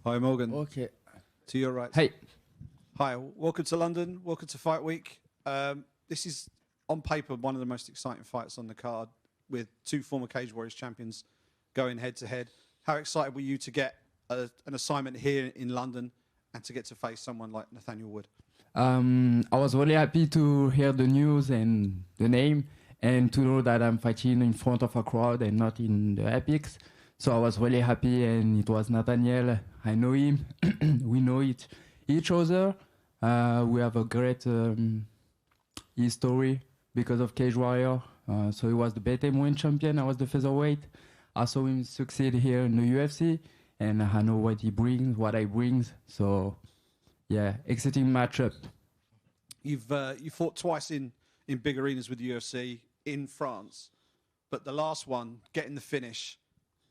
Hi, Morgan. Okay. To your right. Hey. Hi, welcome to London. Welcome to Fight Week. This is, on paper, one of the most exciting fights on the card, with two former Cage Warriors champions going head-to-head. How excited were you to get an assignment here in London and to get to face someone like Nathaniel Wood? I was really happy to hear the news and the name, and to know that I'm fighting in front of a crowd and not in the epics. So I was really happy, and it was Nathaniel. I know him. We know each other. We have a great history because of Cage Warrior. So he was the BTM champion. I was the featherweight. I saw him succeed here in the UFC, and I know what he brings, what I brings. So, yeah, exciting matchup. You fought twice in big arenas with the UFC in France, but the last one, getting the finish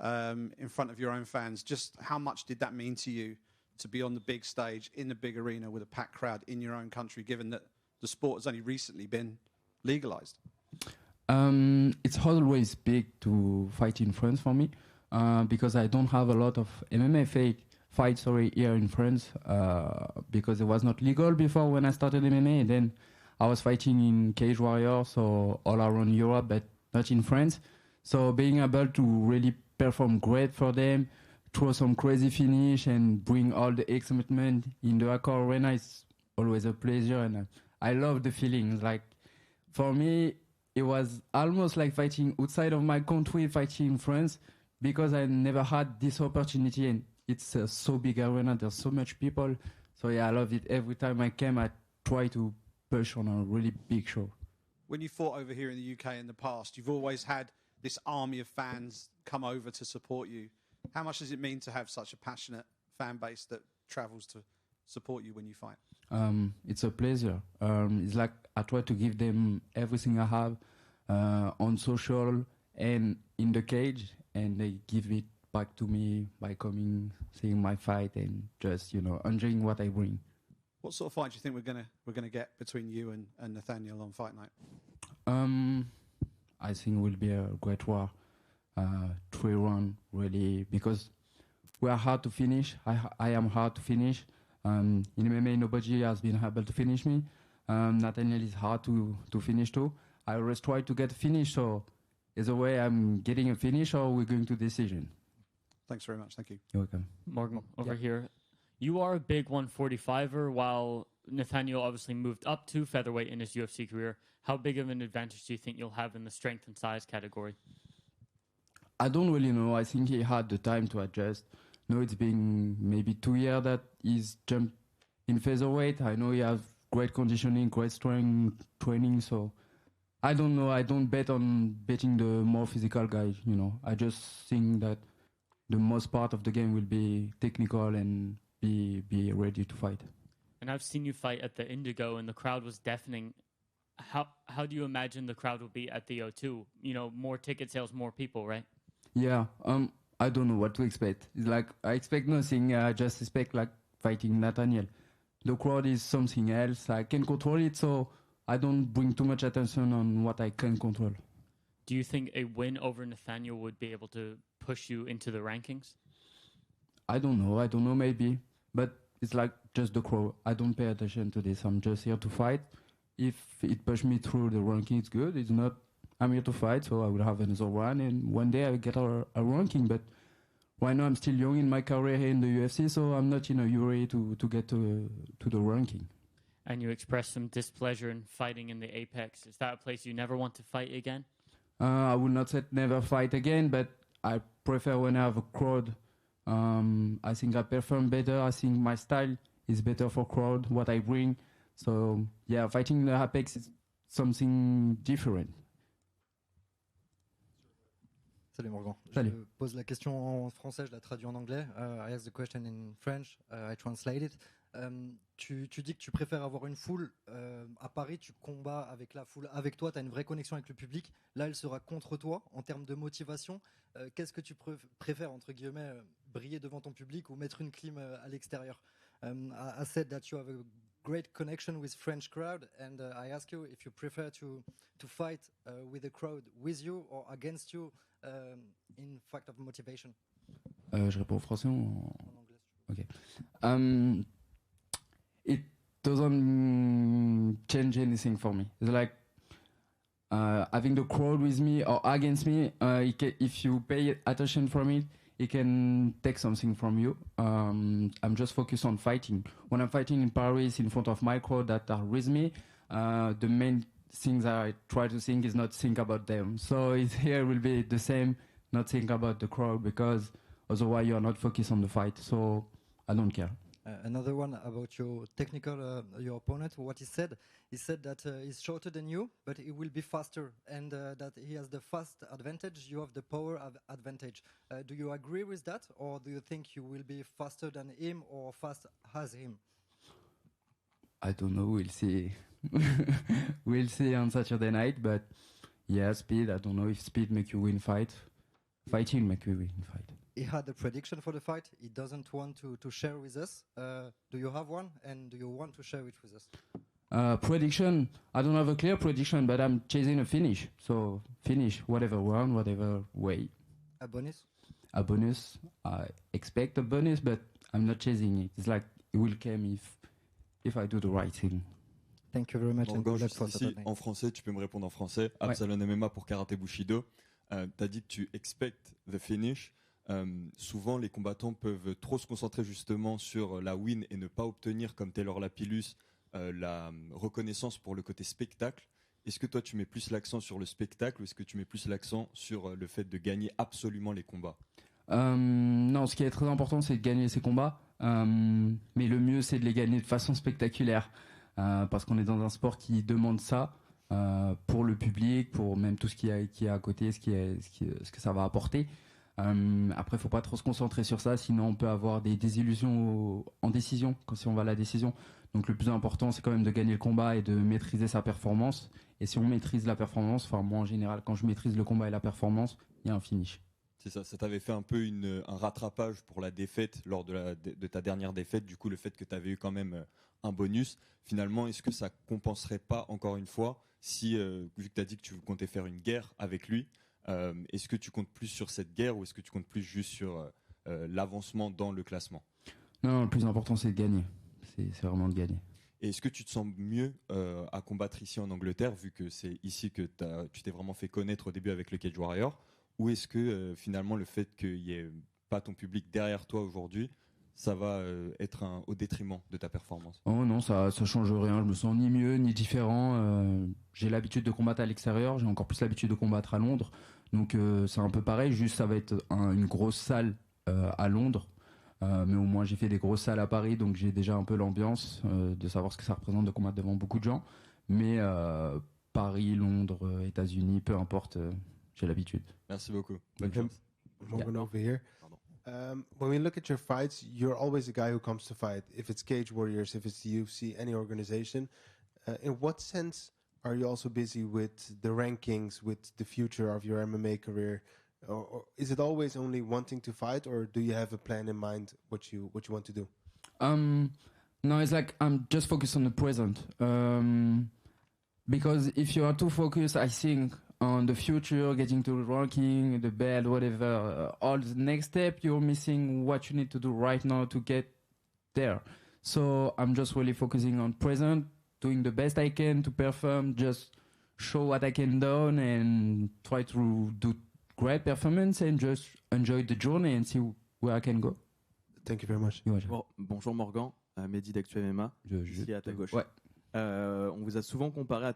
in front of your own fans, just how much did that mean to you to be on the big stage in the big arena with a packed crowd in your own country, given that the sport has only recently been legalized? It's always big to fight in France for me, because I don't have a lot of MMA fights here in France, because it was not legal before when I started MMA. And then I was fighting in Cage Warrior, so all around Europe, but not in France. So being able to really perform great for them, throw some crazy finish, and bring all the excitement in the Accor Arena is always a pleasure, and I love the feelings. Like, for me, it was almost like fighting outside of my country, fighting in France, because I never had this opportunity, and it's a so big arena, there's so much people. So yeah, I love it. Every time I came, I try to push on a really big show. When you fought over here in the UK in the past, you've always had this army of fans come over to support you. How much does it mean to have such a passionate fan base that travels to support you when you fight? It's a pleasure. It's like I try to give them everything I have on social and in the cage, and they give it back to me by coming, seeing my fight, and just enjoying what I bring. What sort of fight do you think we're gonna get between you and Nathaniel on fight night? I think it will be a great war. 3-round, really, because we are hard to finish. I am hard to finish. In MMA, nobody has been able to finish me. Nathaniel is hard to finish too. I always try to get a finish, so either way I'm getting a finish or we're going to decision. Thanks very much. Thank you. You're welcome. Morgan, over here. You are a big 145er, while Nathaniel obviously moved up to featherweight in his UFC career. How big of an advantage do you think you'll have in the strength and size category? I don't really know. I think he had the time to adjust. No, it's been maybe 2 years that he's jumped in featherweight. I know he has great conditioning, great strength training. So I don't know. I don't bet on betting the more physical guys. I just think that the most part of the game will be technical and be ready to fight. And I've seen you fight at the Indigo, and the crowd was deafening. How do you imagine the crowd will be at the O2? More ticket sales, more people, right? Yeah. I don't know what to expect. It's like I expect nothing. I just expect like fighting Nathaniel. The crowd is something else. I can control it, so I don't bring too much attention on what I can control. Do you think a win over Nathaniel would be able to push you into the rankings? I don't know, maybe. But it's like just the crowd. I don't pay attention to this. I'm just here to fight. If it pushes me through the ranking, it's good. It's not, I'm here to fight, so I will have another one. And one day I will get a ranking. But right now I'm still young in my career here in the UFC, so I'm not in a hurry to get to the ranking. And you expressed some displeasure in fighting in the Apex. Is that a place you never want to fight again? I will not say never fight again, but I prefer when I have a crowd. I think I perform better. I think my style is better for crowd, what I bring. So, yeah, fighting the Apex is something different. Salut Morgan. Salut. Je pose la question en français, je la traduis en anglais. I ask the question in French, I translate it. Tu dis que tu préfères avoir une foule. À Paris, tu combats avec la foule. Avec toi, tu as une vraie connexion avec le public. Là, elle sera contre toi en termes de motivation. Qu'est-ce que tu préfères, entre guillemets, briller devant ton public ou mettre une clim à l'extérieur? I said that you have a great connection with French crowd, and I ask you if you prefer to fight with the crowd with you or against you in fact of motivation. Je réponds en français ou en anglais? Ok. It doesn't change anything for me. It's like having the crowd with me or against me. If you pay attention from it, it can take something from you. I'm just focused on fighting. When I'm fighting in Paris in front of my crowd that are with me, the main things I try to think is not think about them. So here will be the same, not think about the crowd, because otherwise you are not focused on the fight. So I don't care. Another one about your technical, your opponent. What he said that he's shorter than you, but he will be faster, and that he has the fast advantage. You have the power advantage. Do you agree with that, or do you think you will be faster than him or fast as him? I don't know. We'll see. We'll see on Saturday night. But yeah, speed. I don't know if speed make you win fight. Fighting make you win fight. He had a prediction for the fight. He doesn't want to share with us. Do you have one? And do you want to share it with us? Prediction. I don't have a clear prediction, but I'm chasing a finish. So finish, whatever round, whatever way. A bonus? A bonus. I expect a bonus, but I'm not chasing it. It's like it will come if I do the right thing. Thank you very much. Morgan, juste ici, en français, tu peux me répondre en français. Ouais. Absalon MMA pour Karaté Bushido. Tu as dit que tu expectes the finish. Souvent, les combattants peuvent trop se concentrer justement sur la win et ne pas obtenir, comme Taylor Lapillus, la reconnaissance pour le côté spectacle. Est-ce que toi, tu mets plus l'accent sur le spectacle ou est-ce que tu mets plus l'accent sur le fait de gagner absolument les combats? Non, ce qui est très important, c'est de gagner ces combats. Mais le mieux, c'est de les gagner de façon spectaculaire. Parce qu'on est dans un sport qui demande ça pour le public, pour même tout ce qui est à côté, ce que ça va apporter. Après, faut pas trop se concentrer sur ça, sinon on peut avoir des désillusions en décision, si on va à la décision. Donc le plus important, c'est quand même de gagner le combat et de maîtriser sa performance. Et si on maîtrise la performance, enfin moi en général, quand je maîtrise le combat et la performance, il y a un finish. C'est ça, ça t'avait fait un peu un rattrapage pour la défaite lors de ta dernière défaite. Du coup, le fait que tu avais eu quand même un bonus, finalement, est-ce que ça compenserait pas encore une fois si, vu que tu as dit que tu comptais faire une guerre avec lui, est-ce que tu comptes plus sur cette guerre ou est-ce que tu comptes plus juste sur l'avancement dans le classement? Non, le plus important, c'est de gagner. C'est vraiment de gagner. Et est-ce que tu te sens mieux à combattre ici en Angleterre, vu que c'est ici que tu t'es vraiment fait connaître au début avec le Cage Warrior, ou est-ce que finalement le fait qu'il n'y ait pas ton public derrière toi aujourd'hui, ça va être au détriment de ta performance? Oh non, ça change rien. Je me sens ni mieux ni différent. J'ai l'habitude de combattre à l'extérieur. J'ai encore plus l'habitude de combattre à Londres. Donc c'est un peu pareil. Juste ça va être une grosse salle à Londres. Mais au moins j'ai fait des grosses salles à Paris. Donc j'ai déjà un peu l'ambiance de savoir ce que ça représente de combattre devant beaucoup de gens. Mais Paris, Londres, États-Unis, peu importe, j'ai l'habitude. Merci beaucoup. Bonne Okay. chance. Moving over here. When we look at your fights, you're always a guy who comes to fight. If it's Cage Warriors, if it's the UFC, any organization. In what sense are you also busy with the rankings, with the future of your MMA career? Or is it always only wanting to fight, or do you have a plan in mind what you want to do? No, it's like I'm just focused on the present. Because if you are too focused, I think, on the future, getting to the ranking, the belt, whatever, all the next step, you're missing what you need to do right now to get there. So I'm just really focusing on present, doing the best I can to perform, just show what I can do and try to do great performance and just enjoy the journey and see where I can go. Thank you very much. Bonjour Morgan, Mehdi d'Actu MMA, ici à ta gauche. Ouais. On vous a souvent comparé à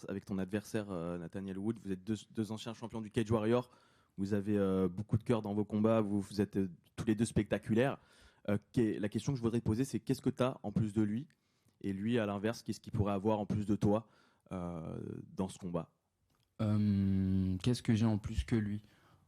avec ton adversaire Nathaniel Wood. Vous êtes deux anciens champions du Cage Warrior. Vous avez beaucoup de cœur dans vos combats. Vous êtes tous les deux spectaculaires. La question que je voudrais te poser, c'est qu'est-ce que tu as en plus de lui? Et lui, à l'inverse, qu'est-ce qu'il pourrait avoir en plus de toi dans ce combat? Qu'est-ce que j'ai en plus que lui?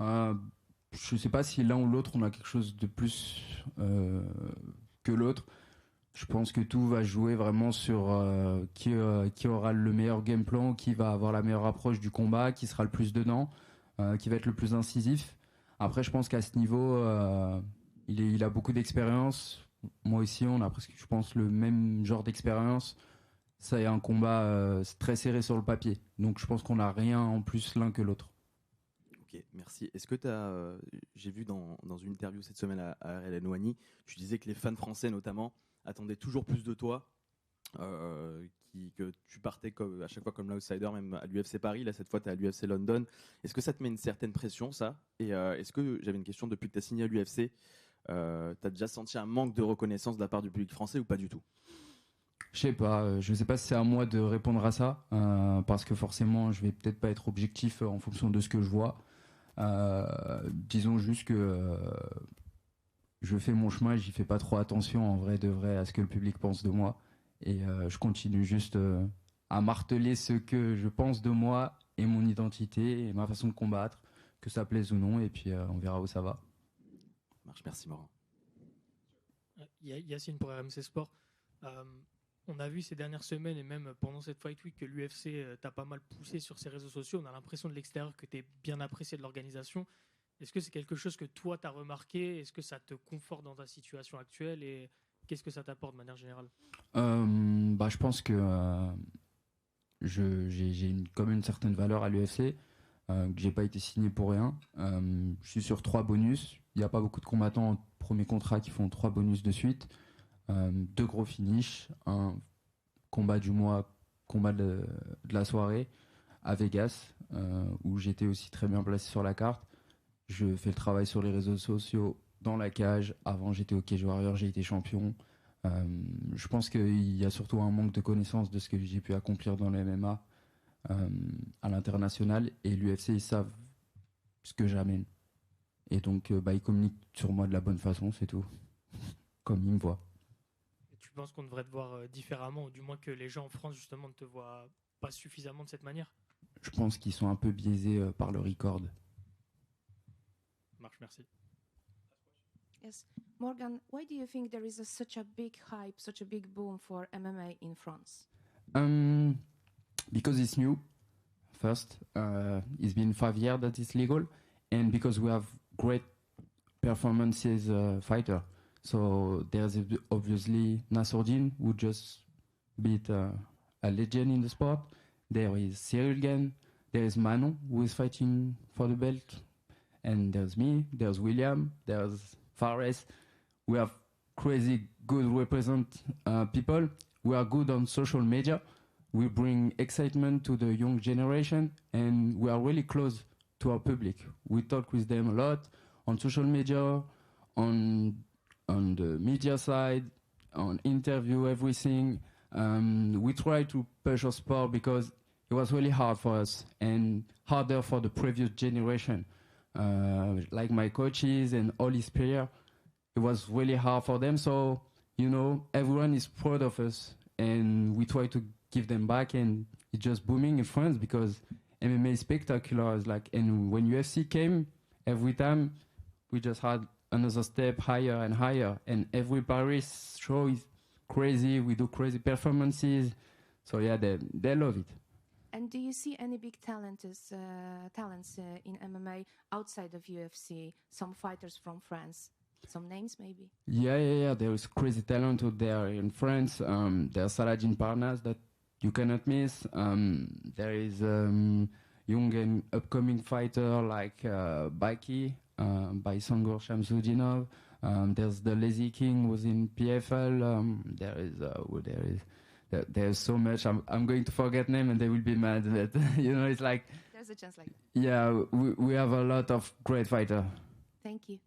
Je ne sais pas si l'un ou l'autre, on a quelque chose de plus que l'autre. Je pense que tout va jouer vraiment sur qui aura le meilleur game plan, qui va avoir la meilleure approche du combat, qui sera le plus dedans, qui va être le plus incisif. Après, je pense qu'à ce niveau, il a beaucoup d'expérience. Moi aussi, on a presque, je pense, le même genre d'expérience. Ça est un combat très serré sur le papier. Donc, je pense qu'on n'a rien en plus l'un que l'autre. Ok. Ok, merci. Est-ce que j'ai vu dans une interview cette semaine à RL Noigny, tu disais que les fans français notamment attendaient toujours plus de toi, que tu partais à chaque fois comme l'outsider, même à l'UFC Paris. Là, cette fois, tu es à l'UFC London. Est-ce que ça te met une certaine pression, ça? Et est-ce que, j'avais une question, depuis que tu as signé à l'UFC, tu as déjà senti un manque de reconnaissance de la part du public français ou pas du tout? Je sais pas, je sais pas si c'est à moi de répondre à ça, parce que forcément, je vais peut-être pas être objectif en fonction de ce que je vois. Disons juste que je fais mon chemin, j'y fais pas trop attention en vrai de vrai à ce que le public pense de moi. Et je continue juste à marteler ce que je pense de moi et mon identité et ma façon de combattre, que ça plaise ou non, et puis on verra où ça va. Marche, merci Morin. Yacine pour RMC Sport. On a vu ces dernières semaines et même pendant cette Fight Week que l'UFC t'a pas mal poussé sur ses réseaux sociaux. On a l'impression de l'extérieur que tu es bien apprécié de l'organisation. Est-ce que c'est quelque chose que toi tu as remarqué? Est-ce que ça te conforte dans ta situation actuelle et qu'est-ce que ça t'apporte de manière générale? Je pense que j'ai comme une certaine valeur à l'UFC, que j'ai pas été signé pour rien. Je suis sur 3 bonus. Il n'y a pas beaucoup de combattants en premier contrat qui font 3 bonus de suite. 2 gros finishes, un combat du mois, combat de la soirée à Vegas, où j'étais aussi très bien placé sur la carte. Je fais le travail sur les réseaux sociaux, dans la cage. Avant, j'étais au Cage Warrior, j'ai été champion. Je pense qu'il y a surtout un manque de connaissance de ce que j'ai pu accomplir dans le MMA à l'international. Et l'UFC, ils savent ce que j'amène. Et donc, ils communiquent sur moi de la bonne façon, c'est tout. Comme ils me voient. Et tu penses qu'on devrait te voir différemment, ou du moins que les gens en France, justement, ne te voient pas suffisamment de cette manière? Je pense qu'ils sont un peu biaisés par le record. Marche, merci. Yes. Morgan, why do you think there is such a big hype, such a big boom for MMA in France? Because it's new, first. It's been 5 years that it's legal. And because we have great performances fighter. So there's obviously Nassourdine, who just beat a legend in the sport. There is Cyril Gane. There is Manon, who is fighting for the belt. And there's me, there's William, there's Fares. We have crazy good represent people. We are good on social media. We bring excitement to the young generation, and we are really close to our public. We talk with them a lot on social media, on the media side, on interview, everything. We try to push our sport because it was really hard for us and harder for the previous generation. Like my coaches and all his players, it was really hard for them. So, everyone is proud of us, and we try to give them back, and it's just booming in France because MMA is spectacular. And when UFC came, every time we just had another step higher and higher, and every Paris show is crazy. We do crazy performances. So yeah, they love it. And do you see any big talents in MMA outside of UFC? Some fighters from France? Some names, maybe? Yeah. There is crazy talent out there in France. There's Saladin Parnas that you cannot miss. There is young and upcoming fighter like Baki, by Sangor Shamsudinov. There's the Lazy King who's in PFL. There's so much. I'm going to forget name and they will be mad. But, it's like... There's a chance like that. Yeah, we have a lot of great fighters. Thank you.